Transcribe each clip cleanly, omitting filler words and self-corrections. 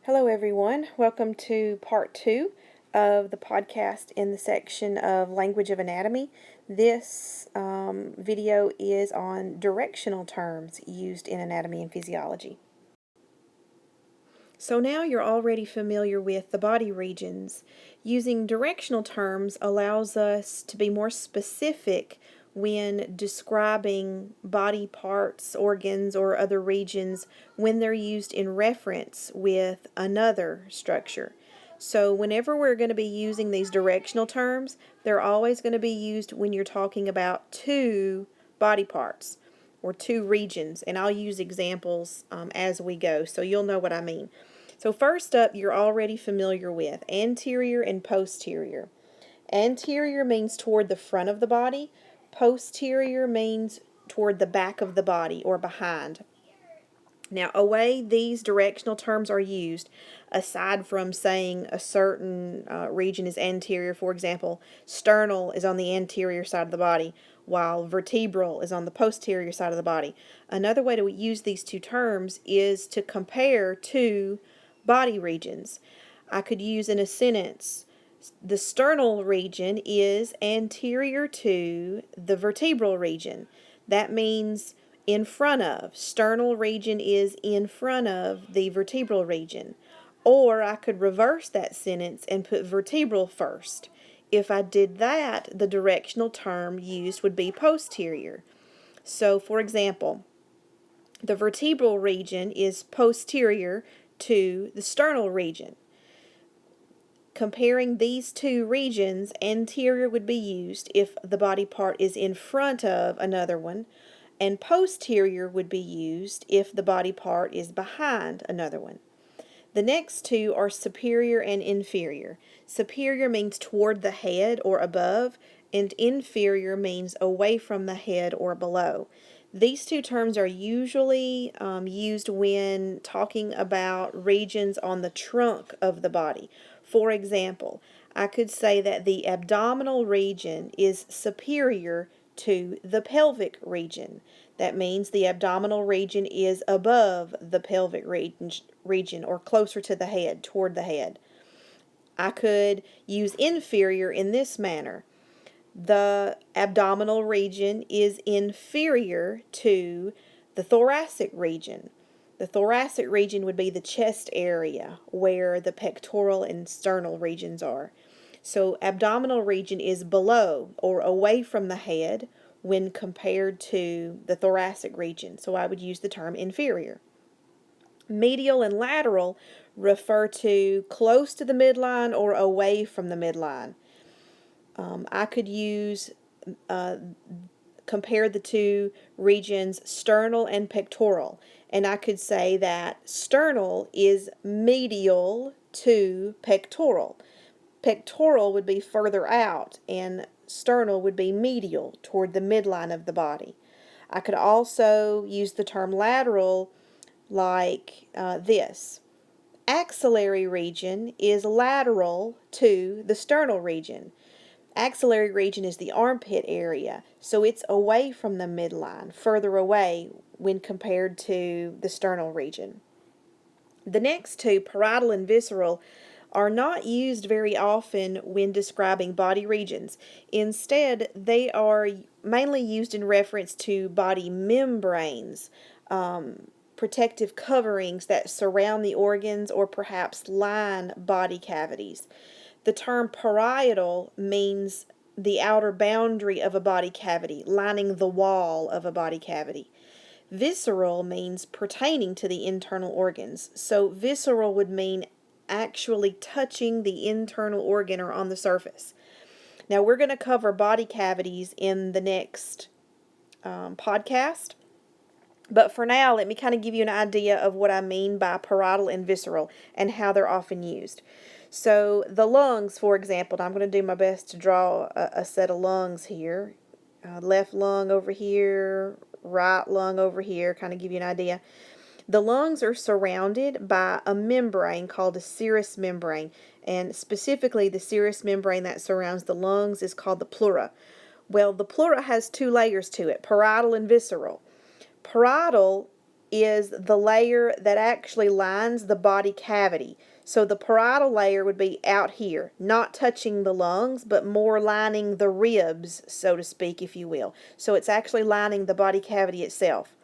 Hello, everyone. Welcome to part 2 of the podcast in the section of Language of Anatomy. This video is on directional terms used in anatomy and physiology. So now you're already familiar with the body regions. Using directional terms allows us to be more specific when describing body parts, organs, or other regions when they're used in reference with another structure. So whenever we're going to be using these directional terms, they're always going to be used when you're talking about two body parts or two regions, and I'll use examples as we go, so you'll know what I mean. So first up, you're already familiar with anterior and posterior. Anterior means toward the front of the body. Posterior means toward the back of the body or behind. Now, a way these directional terms are used, aside from saying a certain region is anterior, for example, sternal is on the anterior side of the body, while vertebral is on the posterior side of the body. Another way to use these two terms is to compare two body regions. I could use in a sentence, the sternal region is anterior to the vertebral region. That means in front of. Sternal region is in front of the vertebral region. Or I could reverse that sentence and put vertebral first. If I did that, the directional term used would be posterior. So, for example, the vertebral region is posterior to the sternal region. Comparing these two regions, anterior would be used if the body part is in front of another one, and posterior would be used if the body part is behind another one. The next two are superior and inferior. Superior means toward the head or above, and inferior means away from the head or below. These two terms are usually used when talking about regions on the trunk of the body. For example, I could say that the abdominal region is superior to the pelvic region. That means the abdominal region is above the pelvic region or closer to the head, toward the head. I could use inferior in this manner. The abdominal region is inferior to the thoracic region. The thoracic region would be the chest area where the pectoral and sternal regions are. So abdominal region is below or away from the head when compared to the thoracic region. So I would use the term inferior. Medial and lateral refer to close to the midline or away from the midline. I could use, compare the two regions, sternal and pectoral. And I could say that sternal is medial to pectoral. Pectoral would be further out, and sternal would be medial toward the midline of the body. I could also use the term lateral like this. Axillary region is lateral to the sternal region. Axillary region is the armpit area, so it's away from the midline, further away when compared to the sternal region. The next two, parietal and visceral, are not used very often when describing body regions. Instead, they are mainly used in reference to body membranes, protective coverings that surround the organs or perhaps line body cavities. The term parietal means the outer boundary of a body cavity, lining the wall of a body cavity. Visceral means pertaining to the internal organs. So visceral would mean actually touching the internal organ or on the surface. Now we're going to cover body cavities in the next podcast. But for now, let me kind of give you an idea of what I mean by parietal and visceral and how they're often used. So the lungs, for example, and I'm going to do my best to draw a set of lungs here. Left lung over here, right lung over here, kind of give you an idea. The lungs are surrounded by a membrane called a serous membrane, and specifically the serous membrane that surrounds the lungs is called the pleura. Well, the pleura has two layers to it, parietal and visceral. Parietal is the layer that actually lines the body cavity. So the parietal layer would be out here, not touching the lungs, but more lining the ribs, so to speak, if you will. So it's actually lining the body cavity itself.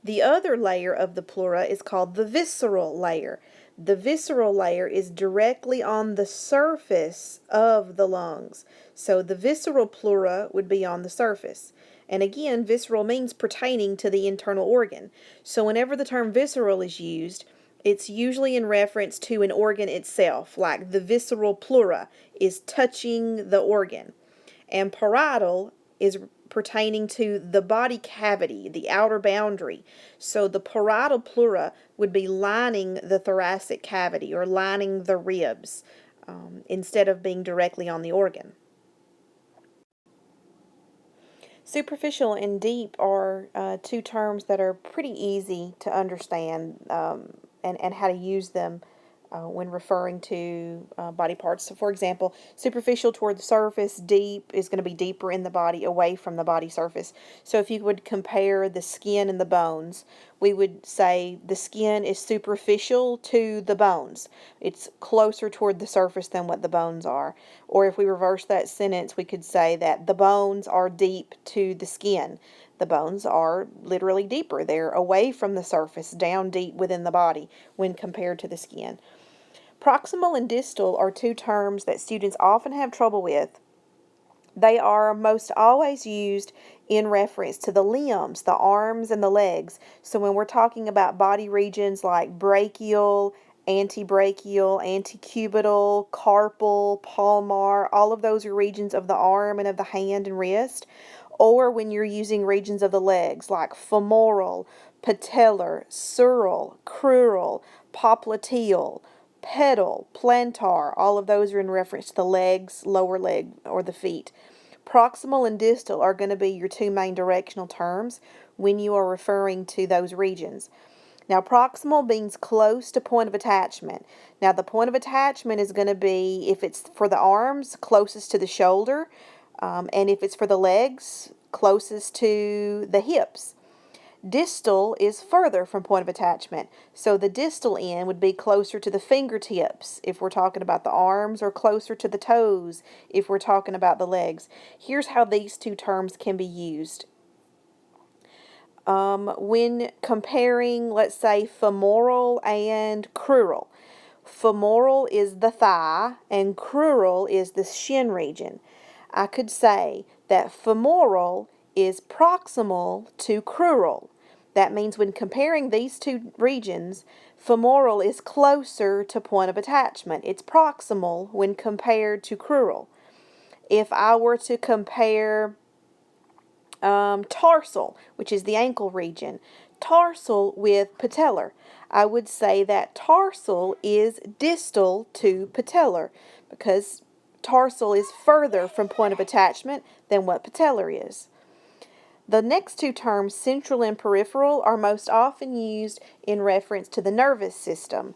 The other layer of the pleura is called the visceral layer. The visceral layer is directly on the surface of the lungs. So the visceral pleura would be on the surface. And again, visceral means pertaining to the internal organ. So whenever the term visceral is used, it's usually in reference to an organ itself, like the visceral pleura is touching the organ. And parietal is pertaining to the body cavity, the outer boundary. So the parietal pleura would be lining the thoracic cavity or lining the ribs instead of being directly on the organ. Superficial and deep are two terms that are pretty easy to understand and how to use them when referring to body parts. So, for example, superficial toward the surface, deep is going to be deeper in the body, away from the body surface. So, if you would compare the skin and the bones, we would say the skin is superficial to the bones. It's closer toward the surface than what the bones are. Or if we reverse that sentence, we could say that the bones are deep to the skin. The bones are literally deeper. They're away from the surface, down deep within the body when compared to the skin. Proximal and distal are two terms that students often have trouble with. They are most always used in reference to the limbs, the arms, and the legs. So when we're talking about body regions like brachial, antebrachial, antecubital, carpal, palmar, all of those are regions of the arm and of the hand and wrist. Or when you're using regions of the legs like femoral, patellar, sural, crural, popliteal, pedal, plantar, all of those are in reference to the legs, lower leg, or the feet. Proximal and distal are going to be your two main directional terms when you are referring to those regions. Now, proximal means close to point of attachment. Now, the point of attachment is going to be, if it's for the arms, closest to the shoulder, and if it's for the legs, closest to the hips. Distal is further from point of attachment, so the distal end would be closer to the fingertips if we're talking about the arms, or closer to the toes if we're talking about the legs. Here's how these two terms can be used. When comparing, let's say, femoral and crural. Femoral is the thigh and crural is the shin region. I could say that femoral is proximal to crural. That means when comparing these two regions, femoral is closer to point of attachment. It's proximal when compared to crural. If I were to compare tarsal, which is the ankle region, tarsal with patellar, I would say that tarsal is distal to patellar because tarsal is further from point of attachment than what patellar is. The next two terms, central and peripheral, are most often used in reference to the nervous system.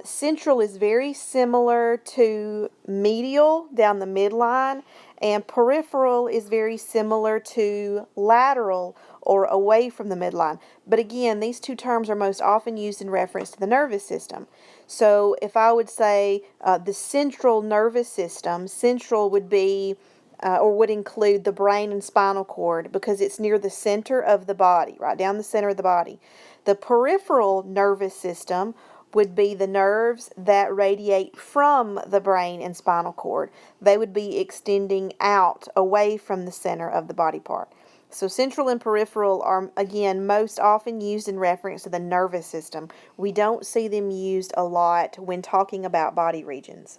Central is very similar to medial down the midline, and peripheral is very similar to lateral or away from the midline. But again, these two terms are most often used in reference to the nervous system. So if I would say the central nervous system, central would be or would include the brain and spinal cord because it's near the center of the body, right down the center of the body. The peripheral nervous system would be the nerves that radiate from the brain and spinal cord. They would be extending out away from the center of the body part. So central and peripheral are, again, most often used in reference to the nervous system. We don't see them used a lot when talking about body regions.